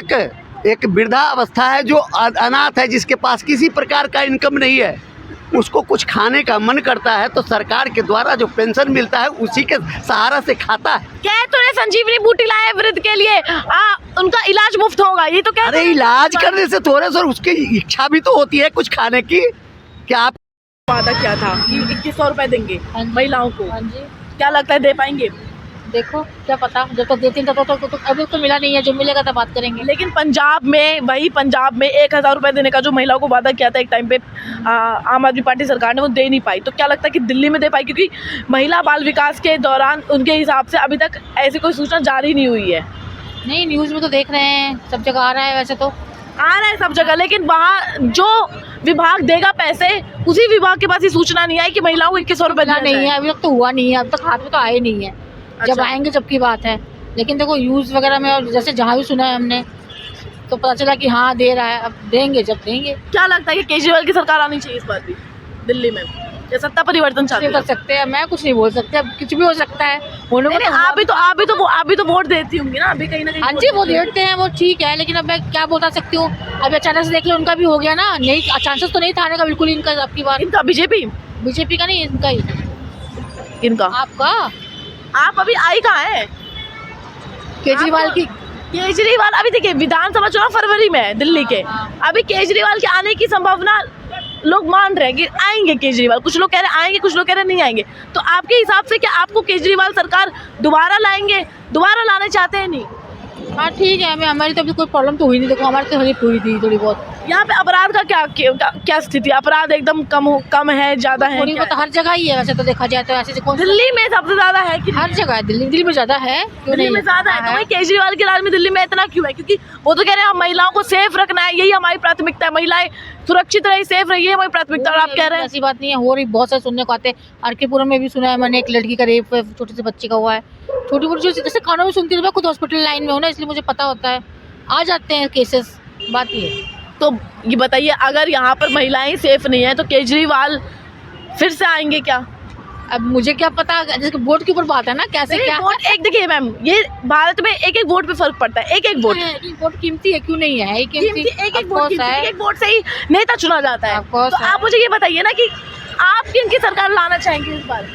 तक एक वृद्धा अवस्था है जो अनाथ है, जिसके पास किसी प्रकार का इनकम नहीं है, उसको कुछ खाने का मन करता है तो सरकार के द्वारा जो पेंशन मिलता है उसी के सहारा से खाता है। क्या तूने संजीवनी बूटी लाया वृद्ध के लिए, उनका इलाज मुफ्त होगा, ये तो क्या? अरे इलाज करने से थोड़े सर उसकी इच्छा भी तो होती है कुछ खाने की। क्या आप वादा किया था कि 2100 रुपए देंगे महिलाओं को, हाँ जी, क्या लगता है दे पाएंगे? देखो क्या पता, जब तक देते हैं तो अभी तो मिला नहीं है, जो मिलेगा तब बात करेंगे। लेकिन पंजाब में 1000 रुपए देने का जो महिलाओं को वादा किया था एक टाइम पे आम आदमी पार्टी सरकार ने, वो दे नहीं पाई। तो क्या लगता है कि दिल्ली में दे पाई? क्योंकि महिला बाल विकास के दौरान उनके हिसाब से अभी तक ऐसी कोई सूचना जारी नहीं हुई है। नहीं, न्यूज़ में तो देख रहे हैं, सब जगह आ रहा है, वैसे तो आ रहा है सब जगह, लेकिन वहाँ जो विभाग देगा पैसे, उसी विभाग के पास ये सूचना नहीं आई कि महिलाओं को 2100 रुपए नहीं है, अभी तक तो हुआ नहीं है, अब तक हाथ में तो आए नहीं है। जब अच्छा। आएंगे जब की बात है। लेकिन देखो न्यूज़ वगैरह में और जैसे जहाँ भी सुना है हमने, तो पता चला कि हाँ दे रहा है, अब देंगे जब देंगे। क्या लगता है कि केजरीवाल की सरकार आनी चाहिए इस बार भी दिल्ली में, या सत्ता परिवर्तन कुछ चाहते नहीं कर हैं? सकते हैं, मैं कुछ नहीं बोल सकते, अब कुछ भी हो सकता है, होने को तो आप भी तो वोट देती होंगी ना अभी कहीं ना कहीं। हाँ जी, वो देते हैं, वो ठीक है, लेकिन अब मैं क्या बता सकती हूँ। अब अचानक से देख लो, उनका भी हो गया ना, नहीं चांसेस तो नहीं था आने का बिल्कुल इनका, आपकी बात। इनका बीजेपी का नहीं, इनका ही। इनका आपका आप अभी आई कहाँ है? केजरीवाल की। केजरीवाल अभी देखिए, विधानसभा चुनाव फरवरी में है दिल्ली के, अभी केजरीवाल के आने की संभावना लोग मान रहे हैं कि आएंगे केजरीवाल। कुछ लोग कह रहे हैं आएंगे, कुछ लोग कह रहे हैं नहीं आएंगे। तो आपके हिसाब से क्या आपको केजरीवाल सरकार दोबारा लाएंगे, दोबारा लाना चाहते हैं? नहीं, हाँ ठीक है, हमें हमारी तो अभी कोई प्रॉब्लम तो हुई नहीं, देखो हमारी तो हेल्प हुई थी थोड़ी बहुत। यहाँ पे अपराध का क्या स्थिति? अपराध एकदम कम है, ज्यादा है? थोड़ी बहुत हर जगह ही है वैसे तो, देखा जाए तो ऐसे कौन दिल्ली में सबसे ज्यादा है कि हर जगह है, दिल्ली में ज्यादा है, क्यों दिल्ली नहीं में ज्यादा है? तो हाँ, वही केजरीवाल के राज में दिल्ली में इतना क्यों है? क्योंकि वो तो कह रहे हैं हम महिलाओं को सेफ रखना है, यही हमारी प्राथमिकता है, महिलाएं सुरक्षित रही, सेफ रही, हमारी प्राथमिकता। और आप कह रहे हैं ऐसी बात नहीं है, हो रही बहुत सारे सुनने को आते हैं। आरकेपुरम में भी सुना है मैंने, एक लड़की का रेप छोटे से बच्चे का हुआ है। छोटी मोटी जैसे कानों में सुनती हूँ, मैं खुद हॉस्पिटल लाइन में हूँ ना, इसलिए मुझे पता होता है, आ जाते हैं केसेस, बात ये है। तो ये बताइए, अगर यहाँ पर महिलाएं सेफ नहीं है तो केजरीवाल फिर से आएंगे क्या? अब मुझे क्या पता, जैसे वोट के ऊपर बात है ना, कैसे क्या वोट एक देखिए मैम, ये भारत में एक वोट पे फर्क पड़ता है, एक वोट वोट कीमती है, क्यों नहीं है? एक वोट से ही नेता चुना जाता है। Of course तो है। आप मुझे ये बताइए ना कि आप किन की सरकार लाना चाहेंगे इस बार?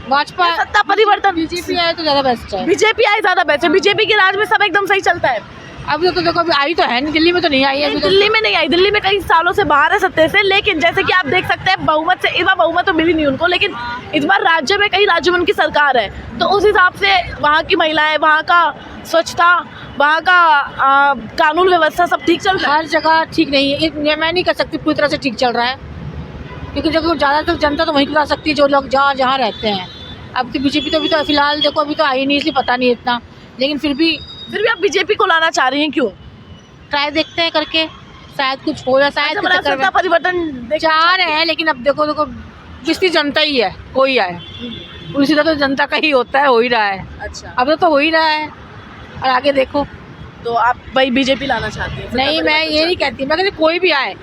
भाजपा, सत्ता परिवर्तन बीजेपी आए तो ज्यादा बेस्ट है। बीजेपी आए ज्यादा बेस्ट है। बीजेपी के राज में सब एकदम सही चलता है। अभी तो देखो, अभी आई तो है नहीं, दिल्ली में तो नहीं आई है अभी तो। दिल्ली में नहीं आई, दिल्ली में कई सालों से बाहर है सत्ते से। लेकिन जैसे कि आप देख सकते हैं, बहुमत से इस बार बहुमत तो मिली नहीं उनको, लेकिन इस बार राज्य में कई राज्यों में उनकी सरकार है। तो उस हिसाब से वहाँ की महिलाएं, वहाँ का स्वच्छता, वहाँ का कानून व्यवस्था सब ठीक चल रहा है? हर जगह ठीक नहीं है, मैं नहीं कर सकती पूरी तरह से ठीक चल रहा है, क्योंकि देखो ज़्यादातर जनता तो वहीं करा सकती है जो लोग जहाँ रहते हैं। अब तो बीजेपी तो अभी तो फिलहाल देखो अभी तो आई नहीं, इसलिए पता नहीं इतना, लेकिन फिर भी आप बीजेपी को लाना चाह रही हैं, क्यों? ट्राई देखते हैं करके, शायद कुछ हो या शायद कुछ कर सत्ता परिवर्तन चाह रहे हैं। लेकिन अब देखो पिछली जनता ही है, कोई आए उसी तरह तो जनता का ही होता है, हो ही रहा है। अच्छा, अब तो हो ही रहा है, और आगे देखो। तो आप भाई बीजेपी लाना चाहती हैं? नहीं, मैं ये नहीं कहती, मैं कहती कोई भी आए,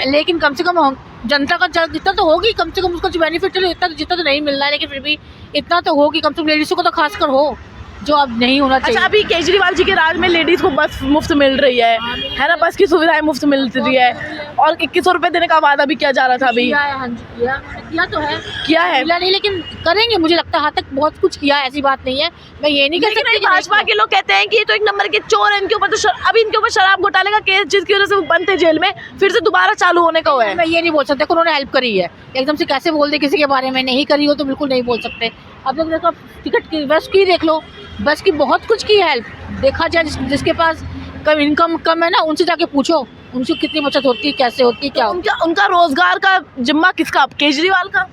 लेकिन कम से कम जनता का जितना तो होगी, कम से कम उसका जो बेनिफिट है इतना जितना तो नहीं मिल रहा है, लेकिन फिर भी इतना तो होगी, कम से कम लेडीज़ों को तो खासकर हो, जो अब नहीं होना चाहिए। अच्छा, अभी केजरीवाल जी के राज में लेडीज को बस मुफ्त मिल रही है ना? बस की सुविधाएं मुफ्त मिल रही है, और 2100 रुपए देने का वादा भी किया जा रहा था अभी। किया तो है, किया है, मिला नहीं, लेकिन करेंगे, मुझे लगता है हाथ तक बहुत कुछ किया है, ऐसी बात नहीं है। मैं ये नहीं कह सकती। भाजपा के लोग कहते हैं कि ये तो एक नंबर के चोर है, इनके ऊपर तो अभी इनके ऊपर शराब घोटाले का केस जिसकी वजह से वो बंद थे जेल में, फिर से दोबारा चालू होने का हुआ है। मैं ये नहीं बोल सकता, उन्होंने हेल्प करी है, एकदम से कैसे बोल दे किसी के बारे में, नहीं करी हो तो बिल्कुल नहीं बोल सकते। अब देखो टिकट की, बस की देख लो, बस की बहुत कुछ की हेल्प। देखा जाए जिसके पास कम इनकम कम है ना, उनसे जाके पूछो उनसे कितनी बचत होती है, कैसे होती है, क्या होती है। उनका रोजगार का जिम्मा किसका? केजरीवाल का?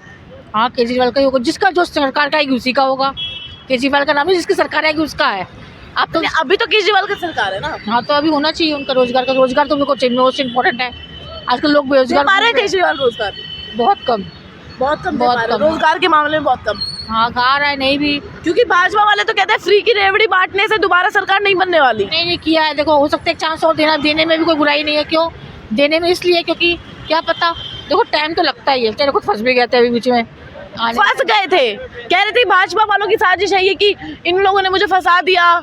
हाँ, केजरीवाल का ही होगा, जिसका जो सरकार का आएगी उसी का होगा। केजरीवाल का नाम है, जिसकी सरकार आएगी उसका है। आप तो अभी तो केजरीवाल की सरकार है ना? हाँ, तो अभी होना चाहिए उनका रोजगार तो उनको चाहिए, मोस्ट इम्पोर्टेंट है। आजकल लोग बेरोजगार पा रहे हैं केजरीवाल रोजगार? बहुत कम रोजगार के मामले में बहुत कम। हाँ, खा रहा है नहीं भी, क्योंकि भाजपा वाले तो कहते हैं फ्री की रेवड़ी बांटने से दोबारा सरकार नहीं बनने वाली। नहीं किया है। देखो, हो सकता है एक चांस और देने में भी कोई बुराई नहीं है। क्यों देने में? इसलिए क्योंकि क्या पता, देखो टाइम तो लगता ही है। तेरे को फंस भी गए थे अभी बीच में, फंस गए थे, कह रहे थे भाजपा वालों की साजिश है ये कि इन लोगों ने मुझे फंसा दिया,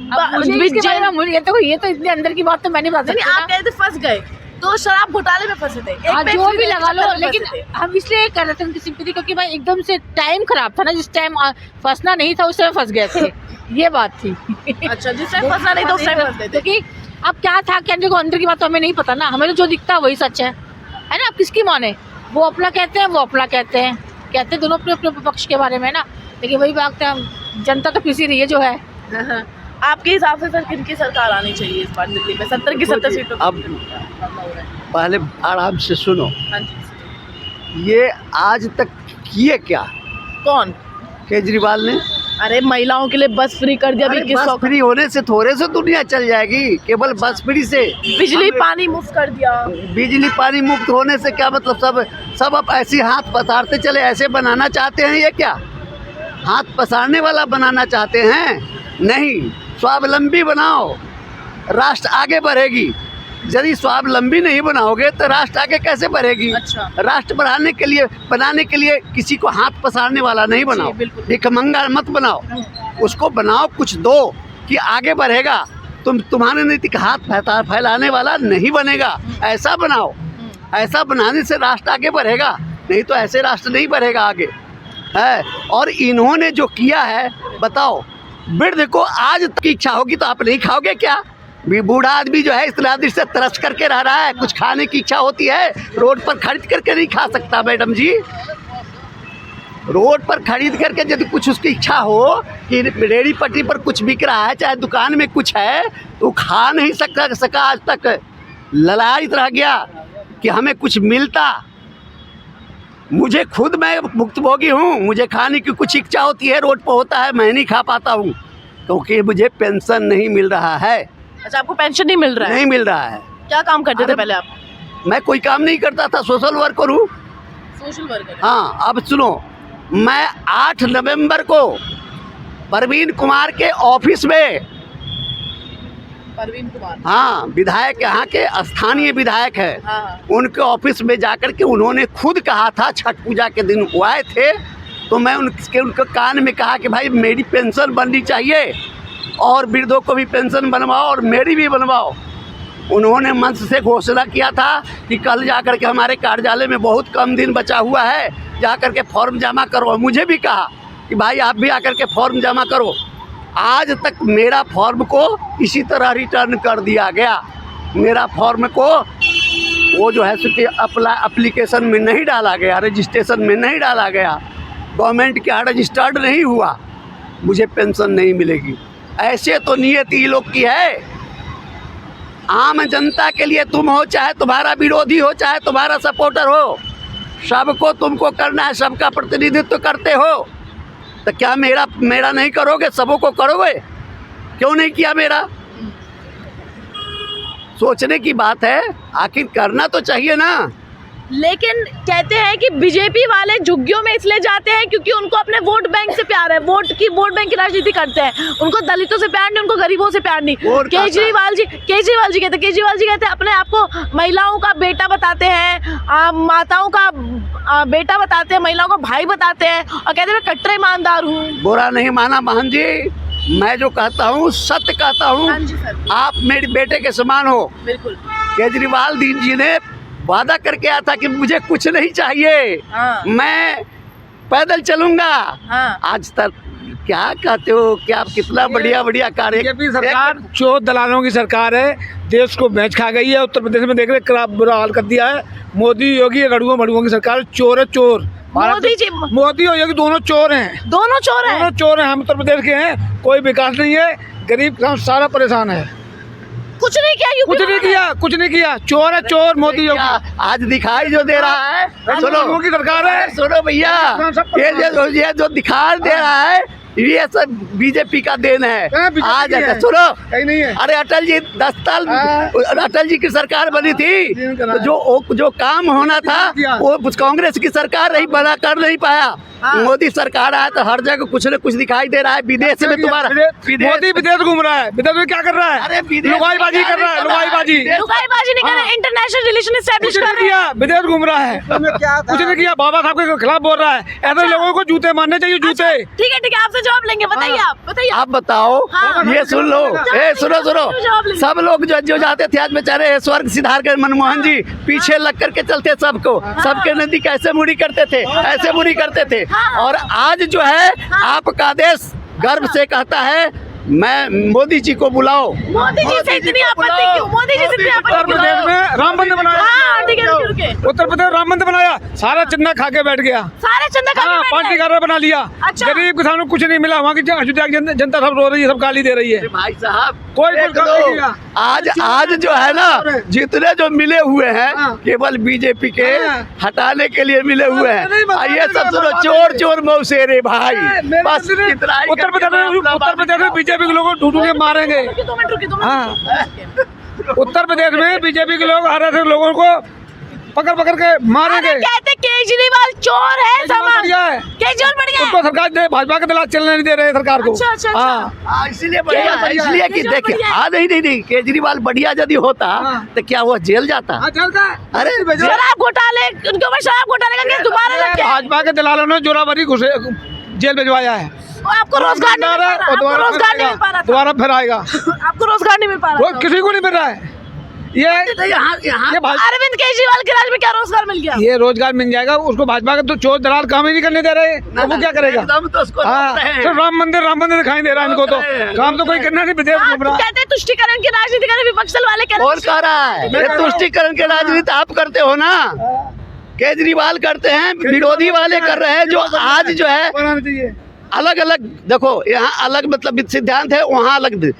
अब मुझे इसके बारे में ये तो इतने अंदर की बात तो मैं नहीं बता नहीं, आप सकती कह रहे थे फंस गए, तो शराब घोटाले में फंसे थे। हाँ, जो भी लगा लो, लेकिन फंसे थे। हम इसलिए कर रहे थे उनकी सिंपैथी, क्योंकि भाई एकदम से टाइम खराब था ना, जिस टाइम फंसना नहीं था उस टाइम फंस गए थे। ये बात थी। अच्छा, जिस टाइम फंसना नहीं था उस टाइम फंसते थे। क्योंकि अब क्या था क्या देखो, अंदर की बात तो हमें नहीं पता ना, हमें तो जो दिखता है वही सच है ना। आप किसकी माने, वो अपना कहते हैं, वो अपना कहते हैं दोनों अपने अपने पक्ष के बारे में ना, लेकिन वही बात है, जनता तो पिसी रही है जो है। आपके हिसाब से सर किनकी सरकार आनी चाहिए इस बार दिल्ली में? 70 की 70 सीटों अब पहले आराम से सुनो, हाँ जी। ये आज तक किए क्या कौन? केजरीवाल ने? अरे महिलाओं के लिए बस फ्री कर दिया, अरे अभी बस फ्री होने से थोड़े से दुनिया चल जाएगी, केवल बस फ्री से। बिजली पानी मुफ्त कर दिया। बिजली पानी मुफ्त होने से क्या मतलब? सब अब ऐसे हाथ पसारते चले, ऐसे बनाना चाहते हैं। ये क्या हाथ पसारने वाला बनाना चाहते हैं? नहीं, स्वावलंबी बनाओ, राष्ट्र आगे बढ़ेगी। यदि स्वावलंबी नहीं बनाओगे तो राष्ट्र आगे कैसे बढ़ेगी? अच्छा। राष्ट्र बनाने के लिए किसी को हाथ पसारने वाला नहीं बनाओ, बिल्कुल। भिखमंगा मत बनाओ, उसको बनाओ कुछ दो कि आगे बढ़ेगा। तुम्हारे नैतिक हाथ फैलाने वाला नहीं बनेगा, ऐसा बनाओ। ऐसा बनाने से राष्ट्र आगे बढ़ेगा, नहीं तो ऐसे राष्ट्र नहीं बढ़ेगा आगे है। और इन्होंने जो किया है, बताओ, वृद्ध को आज तक इच्छा होगी तो आप नहीं खाओगे क्या? बूढ़ा आदमी जो है इस तरह से तरस करके रह रहा है, कुछ खाने की इच्छा होती है, रोड पर खरीद करके नहीं खा सकता मैडम जी। रोड पर खरीद करके यदि कुछ उसकी इच्छा हो कि रेहड़ी पटरी पर कुछ बिक रहा है, चाहे दुकान में कुछ है, तो खा नहीं सका आज तक। ललायित रह गया कि हमें कुछ मिलता। मुझे खुद, मैं भुक्तभोगी हूँ, मुझे खाने की कुछ इच्छा होती है, रोड पर होता है, मैं नहीं खा पाता हूँ क्योंकि मुझे पेंशन नहीं मिल रहा है। अच्छा, आपको पेंशन नहीं मिल रहा है? नहीं मिल रहा है। क्या काम करते थे पहले आप? मैं कोई काम नहीं करता था, सोशल वर्कर हूँ। Social worker? हाँ, अब सुनो, मैं 8 नवंबर को परवीन कुमार के ऑफिस में, परवीन कुमार, हाँ, विधायक, यहाँ के स्थानीय विधायक है, हाँ। उनके ऑफिस में जाकर के उन्होंने खुद कहा था, छठ पूजा के दिन वो आए थे, तो मैं उनके कान में कहा कि भाई मेरी पेंशन बननी चाहिए और वृद्धों को भी पेंशन बनवाओ और मेरी भी बनवाओ। उन्होंने मंच से घोषणा किया था कि कल जाकर के हमारे कार्यालय में बहुत कम दिन बचा हुआ है, जाकर के फॉर्म जमा करो। मुझे भी कहा कि भाई आप भी आकर के फॉर्म जमा करो। आज तक मेरा फॉर्म को इसी तरह रिटर्न कर दिया गया। मेरा फॉर्म को वो जो है कि एप्लीकेशन में नहीं डाला गया, रजिस्ट्रेशन में नहीं डाला गया, गवर्नमेंट के यहाँ रजिस्टर्ड नहीं हुआ, मुझे पेंशन नहीं मिलेगी। ऐसे तो नियति लोग की है। आम जनता के लिए तुम हो, चाहे तुम्हारा विरोधी हो, चाहे तुम्हारा सपोर्टर हो, सबको तुमको करना है, सबका प्रतिनिधित्व करते हो। तो क्या मेरा नहीं करोगे? सबों को करोगे? क्यों नहीं किया मेरा? सोचने की बात है, आखिर करना तो चाहिए ना। लेकिन कहते हैं कि बीजेपी वाले झुग्गियों में इसलिए जाते हैं क्योंकि उनको अपने वोट बैंक से प्यार है, वोट बैंक की राजनीति करते हैं। उनको दलितों से प्यार नहीं, उनको गरीबों से प्यार नहीं। केजरीवाल जी कहते हैं अपने आप को महिलाओं का बेटा बताते हैं, माताओं का बेटा बताते हैं, महिलाओं को भाई बताते हैं और कहते हैं मैं कट्टर ईमानदार हूँ। बुरा नहीं माना बहन जी, मैं जो कहता हूँ सत्य कहता हूँ। हाँ जी सर। आप मेरे बेटे के समान हो। बिल्कुल। केजरीवाल जी ने वादा करके आया था कि मुझे कुछ नहीं चाहिए, हाँ। मैं पैदल चलूंगा। हाँ। आज तक क्या कहते हो, क्या कितना बढ़िया कार्य। बीजेपी सरकार चोर दलालों की सरकार है, देश को बेच खा गई है। उत्तर प्रदेश में देख रहे खराब बुरा हाल कर दिया है। मोदी योगी रड़ुओं की सरकार चोर है, चोर। मोदी और योगी दोनों चोर हैं, दोनों चोर हैं। हम उत्तर प्रदेश के हैं, कोई विकास नहीं है, गरीब किसान सारा परेशान है। कुछ नहीं किया, चोर है, चोर। मोदी योगी आज दिखाई जो दे रहा है, सुनो की सरकार है। सुनो भैया, ये जो दिखाई दे रहा है, ये सब बीजेपी का देन है। आज सुनो, कहीं नहीं है। अरे अटल जी 10 साल अटल जी की सरकार बनी थी, तो जो काम होना था वो कांग्रेस की सरकार बना कर नहीं पाया। मोदी सरकार आया तो हर जगह कुछ न कुछ दिखाई दे रहा है। विदेश में तुम्हारा मोदी विदेश घूम रहा है, विदेश में क्या कर रहा है? अरे लुगाईबाजी कर रहा है, लुगाईबाजी नहीं कर रहा, इंटरनेशनल रिलेशन एस्टैब्लिश कर रहा है। विदेश घूम रहा है, कुछ नहीं किया। बाबा साहब के खिलाफ बोल रहा है। ऐसे लोगों को जूते मारने चाहिए, जूते। ठीक है, आपसे जवाब लेंगे, बताइए बताइए आप बताओ। हाँ। ये सुन लो, सुनो जवाब लेंगे। सब लोग जो जाते थे आज बेचारे स्वर्ग सिधार कर मनमोहन जी पीछे लग करके चलते सबको, सबके नजदीक ऐसे मुड़ी करते थे, ऐसे मुड़ी करते थे। और आज जो है आपका देश गर्व से कहता है मैं मोदी जी को बुलाओ। मोदी जी से इतनी आपत्ति क्यों? मोदी जी से इतनी उत्तर आपत्ति प्रदेश क्यों? में राम मंदिर बनाया। हाँ, ठीक है, रुके। उत्तर प्रदेश राम मंदिर बनाया, सारा चंदा खा के बैठ गया। सारे चंदा खा के हाँ, बैठ पार्टी गए। का बना लिया। अच्छा। गरीब किसानों को कुछ नहीं मिला। वहाँ की अयोध्या की जनता सब रो रही है, सब गाली दे रही है। भाई साहब कोई देख काम नहीं लो, किया। आज जो है ना जितने जो मिले हुए हैं हाँ। केवल बीजेपी के हाँ। हटाने के लिए मिले हुए हैं। नहीं, और ये सब सुनो नहीं, चोर चोर मौसेरे भाई, बस इतना ही उत्तर प्रदेश में बीजेपी के लोग ढूंढ के मारेंगे। रुकिए, 2 मिनट रुकिए, 2 मिनट। उत्तर प्रदेश में बीजेपी के लोग हर ऐसे लोगों को पकड़ पकड़ के मारेंगे। अरे कहते केजरीवाल चोर है, समाज बढ़िया है। केजरीवाल बढ़िया है। उसको सरकार दे, भाजपा के दलाल चलने नहीं दे रहे सरकार को। अच्छा, अच्छा, अच्छा। हाँ। इसलिए बढ़िया है, बढ़िया है। इसलिए कि केजरीवाल देखिए बढ़िया है। हाँ नहीं केजरीवाल बढ़िया यदि होता हाँ। तो क्या वो जेल जाता? अरे शराब घोटाले, उनके ऊपर शराब घोटाले का केस दोबारा लग गया। भाजपा के दलालों ने जोरावरी घुसे जेल भिजवाया है। आपको रोजगार नहीं मिल पा रहा, आपको रोजगार नहीं मिल पा रहा था। दोबारा फिर आएगा। आपको रोजगार नहीं मिल पा रहा था। किसी को नहीं मिल रहा है। ये अरविंद केजरीवाल के राज में क्या रोजगार मिल गया? ये रोजगार मिल जाएगा उसको। भाजपा के तो चोर दलाल काम ही नहीं करने दे रहे, तो वो क्या करेगा? एकदम तो उसको हाँ, रोक रहे हैं। तो राम मंदिर दिखाई दे रहा है इनको। तो काम तो कोई करना नहीं, विदेश घूम रहा। कहते हैं तुष्टिकरण की राजनीति करें, विपक्ष दल वाले करें। कौन कह रहा है? ये तुष्टिकरण के राजनीति आप करते हो ना, केजरीवाल करते हैं, विरोधी वाले कर रहे हैं। जो आज जो है बनाना चाहिए। अलग अलग देखो, यहाँ अलग मतलब सिद्धांत है, वहाँ अलग।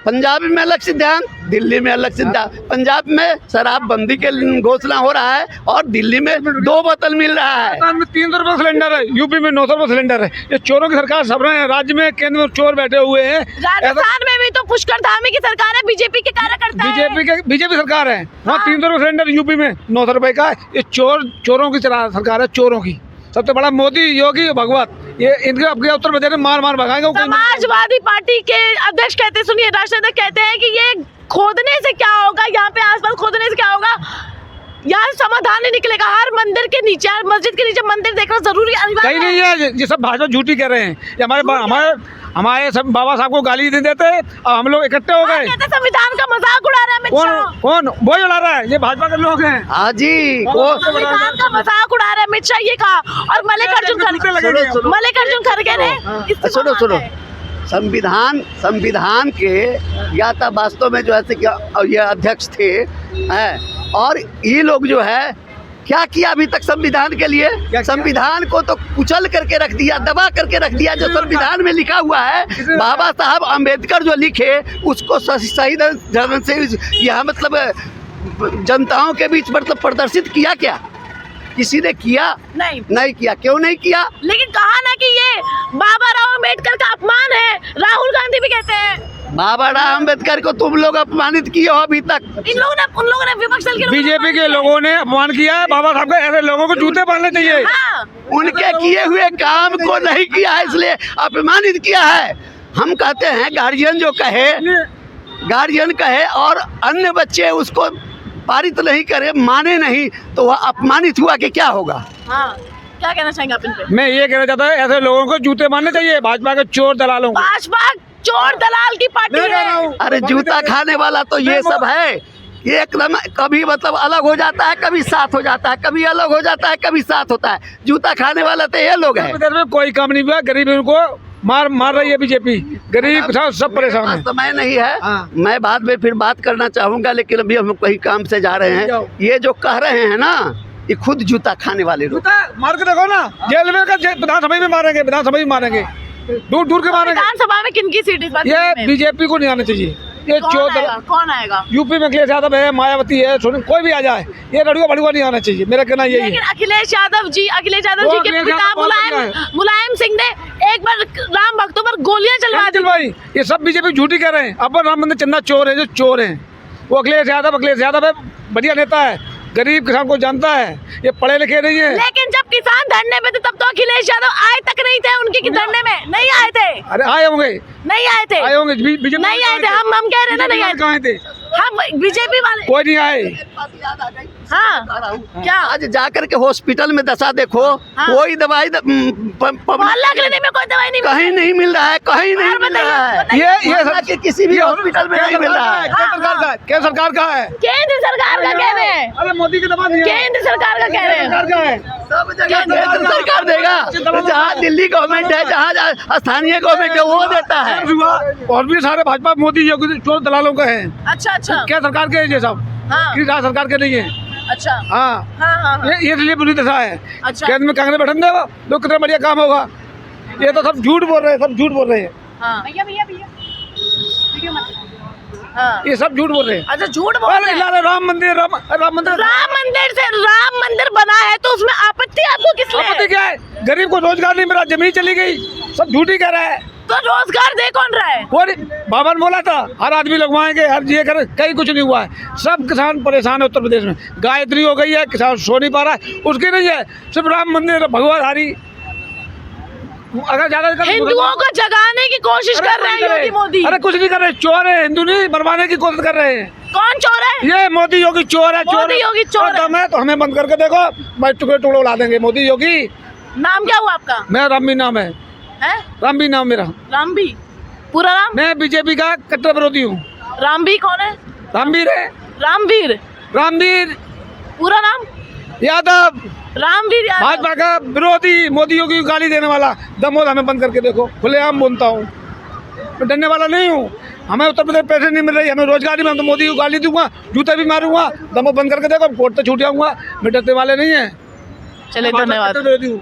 पंजाब में अलग सिद्धांत, दिल्ली में अलग सिद्धांत। पंजाब में शराबबंदी के घोषणा हो रहा है और दिल्ली में 2 बोतल मिल रहा है। राजस्थान में 300 रुपये सिलेंडर है, यूपी में 900 रुपये सिलेंडर है। ये चोरों की सरकार सब रहे हैं। राज्य में केंद्र में चोर बैठे हुए हैं। राजस्थान में भी तो पुष्कर धामी की सरकार है, बीजेपी के कार्यकर्ता है। बीजेपी सरकार है। वहाँ 300 रुपये सिलेंडर, यूपी में 900 रुपये का। ये चोरों की सरकार है, चोरों की। सबसे बड़ा मोदी, योगी, भगवत, ये इनके अपने उत्तर प्रदेश में मार भगाएंगे। समाजवादी पार्टी के अध्यक्ष कहते, सुनिए, राष्ट्रीय अध्यक्ष कहते हैं कि ये खोदने से क्या होगा, यहाँ पे आसपास खोदने से क्या होगा, यहाँ समाधान नहीं निकलेगा। हर मंदिर के नीचे, हर मस्जिद के नीचे मंदिर देखना जरूरी अनिवार्य कहीं नहीं है। ये सब भाजपा झूठी कह रहे हैं। ये हमारे सब बाबा साहब को गाली नहीं देते और हम लोग इकट्ठे हो गए। संविधान का मजाक उड़ा रहे हैं अमित शाह। कौन वो उड़ा रहा है? ये भाजपा के लोग हैं। हाँ जी, संविधान का मजाक उड़ा रहे हैं अमित शाह, ये कहा। और मल्लिकार्जुन खड़गे ने सुनो संविधान के या तो वास्तव में जो है ये अध्यक्ष थे हैं, और ये लोग जो है क्या किया अभी तक संविधान के लिए? संविधान को तो कुचल करके रख दिया, दबा करके रख दिया। जो संविधान में लिखा हुआ है, बाबा साहब अम्बेडकर जो लिखे उसको सही ढंग से यह मतलब जनताओं के बीच मतलब प्रदर्शित किया क्या? किसी ने किया? नहीं किया। क्यों नहीं किया? लेकिन कहा ना कि ये बाबा राव अम्बेडकर का अपमान है। राहुल गांधी भी कहते हैं बाबा राव अम्बेडकर को तुम लोग अपमानित किए हो अभी तक। उन लोगों ने विपक्ष दल के बीजेपी के लोगों ने अपमान किया है बाबा साहब का। ऐसे लोगों को जूते बांधने चाहिए। हाँ। उनके किए हुए काम को नहीं किया है, इसलिए अपमानित किया है। हम कहते हैं गार्जियन कहे और अन्य बच्चे उसको पारित नहीं करे, माने नहीं, तो वह अपमानित हुआ कि क्या होगा? हाँ। क्या कहना चाहेंगे आप इन पे? मैं ये कहना चाहता हूँ, ऐसे लोगों को जूते मारने चाहिए, भाजपा के चोर दलालों को। भाजपा चोर दलाल की पार्टी है। अरे जूता खाने वाला तो ये सब है। एकदम कभी मतलब अलग हो जाता है, कभी साथ हो जाता है, कभी अलग हो जाता है, कभी साथ होता है। जूता खाने वाला तो ये लोग हैं। में कोई काम नहीं हुआ, गरीबों को मार रही है बीजेपी। गरीब सब परेशान है। समय नहीं है। हाँ। मैं बाद में फिर बात करना चाहूँगा, लेकिन अभी हम कहीं काम से जा रहे हैं। ये जो कह रहे हैं ना, ये खुद जूता खाने वाले लोग। मार के देखो ना, जेल में विधानसभा में मारेंगे, दूर के मारेंगे। विधानसभा में किनकी सीट इस बार? ये बीजेपी को नहीं आना चाहिए। ये कौन आएगा? यूपी में अखिलेश यादव है, मायावती है, कोई भी आ जाए, ये लड़ुआ बड़ुआ नहीं आना चाहिए। मेरा कहना यही है। लेकिन अखिलेश यादव जी के पिता मुलायम सिंह ने एक बार राम भक्तों पर गोलियां चलवा दी। भाई ये सब बीजेपी झूठी कह रहे हैं। अब राम मंदिर चंदा चोर है, जो चोर है वो अखिलेश यादव है, बढ़िया नेता है, गरीब किसान को जानता है, ये पढ़े लिखे नहीं है। लेकिन जब किसान धरने में थे तब तो अखिलेश यादव आए तक नहीं थे, उनके धरने में नहीं आए थे। अरे आए होंगे, नहीं आए थे, बीजेपी नहीं आए थे। हम कह रहे हैं ना, नहीं आए थे। हम बीजेपी वाले कोई नहीं आए। हाँ क्या आज जाकर के हॉस्पिटल में दशा देखो, हाँ। कोई दवाई मोहल्ला क्लिनिक में कोई दवाई नहीं कहीं नहीं मिल रहा है, कहीं नहीं मिल रहा है। ये मोहल्ला के किसी भी हॉस्पिटल में नहीं मिल रहा है। क्या सरकार का है? केंद्र सरकार का कह रहे हैं, अरे मोदी की दवा नहीं है, केंद्र सरकार का कह रहे हैं। सरकार का है। सब जगह केंद्र सरकार देगा, जहाँ दिल्ली गवर्नमेंट है, जहाँ स्थानीय गवर्नमेंट है वो देता है। और भी सारे भाजपा मोदी योगी चोर दलालों का है। अच्छा अच्छा क्या सरकार के हैं ये सब? हाँ किसी सरकार के नहीं है। अच्छा हाँ हाँ हाँ हाँ। ये इसलिए बुरी दशा है। अच्छा। केंद्र में कांग्रेस बैठन देगा तो कितना बढ़िया काम होगा। ये तो सब झूठ बोल रहे हैं, सब झूठ बोल रहे हैं। हाँ हाँ। ये सब झूठ बोल रहे हैं। अच्छा झूठ बोल रहे हैं। राम मंदिर राम मंदिर बना है तो उसमें आपत्ति आपको किस लिए आपत्ति है? क्या है? गरीब को रोजगार नहीं मिला, जमीन चली गई, सब झूठ ही कह रहा है। तो रोजगार दे कौन रहा है? और बाबा ने बोला था हर आदमी लगवाएंगे, हर ये करे, कहीं कुछ नहीं हुआ है। सब किसान परेशान है उत्तर प्रदेश में। गायत्री हो गई है, किसान सो नहीं पा रहा है, उसकी नहीं है। सिर्फ राम मंदिर भगवाधारी अगर ज्यादा हिंदुओं को जगाने की कोशिश कर रहे हैं योगी मोदी। अरे कुछ नहीं कर रहे, चोर है, हिंदू नहीं मरवाने की कोशिश कर रहे हैं। कौन चोर है? ये मोदी योगी चोर है। मोदी योगी चोर है। दम है तो हमें बंद करके देखो, मैं टुकड़े टुकड़े उड़ा देंगे। मोदी योगी। नाम क्या हुआ आपका? मेरा रामबी नाम है। रामबी नाम मेरा। रामबी पूरा नाम? मैं बीजेपी का कट्टर विरोधी हूँ। रामबी कौन है? रामवीर है। रामवीर रामवीर पूरा नाम? यादव। रामवीर यादव। भाजपा का विरोधी, मोदी योगी को गाली देने वाला। दमोद हमें बंद करके देखो, खुलेआम बोलता हूँ, मैं डरने वाला नहीं हूँ। हमें उत्तर प्रदेश पैसे नहीं मिल रही, हमें रोजगार नहीं मिला तो मोदी को गाली दूंगा, जूते भी मारूंगा। दमोद बंद करके देखो, कोर्ट तो छूट जाऊंगा। मैं डरने वाले नहीं है। चलिए धन्यवाद। विरोधी हूँ।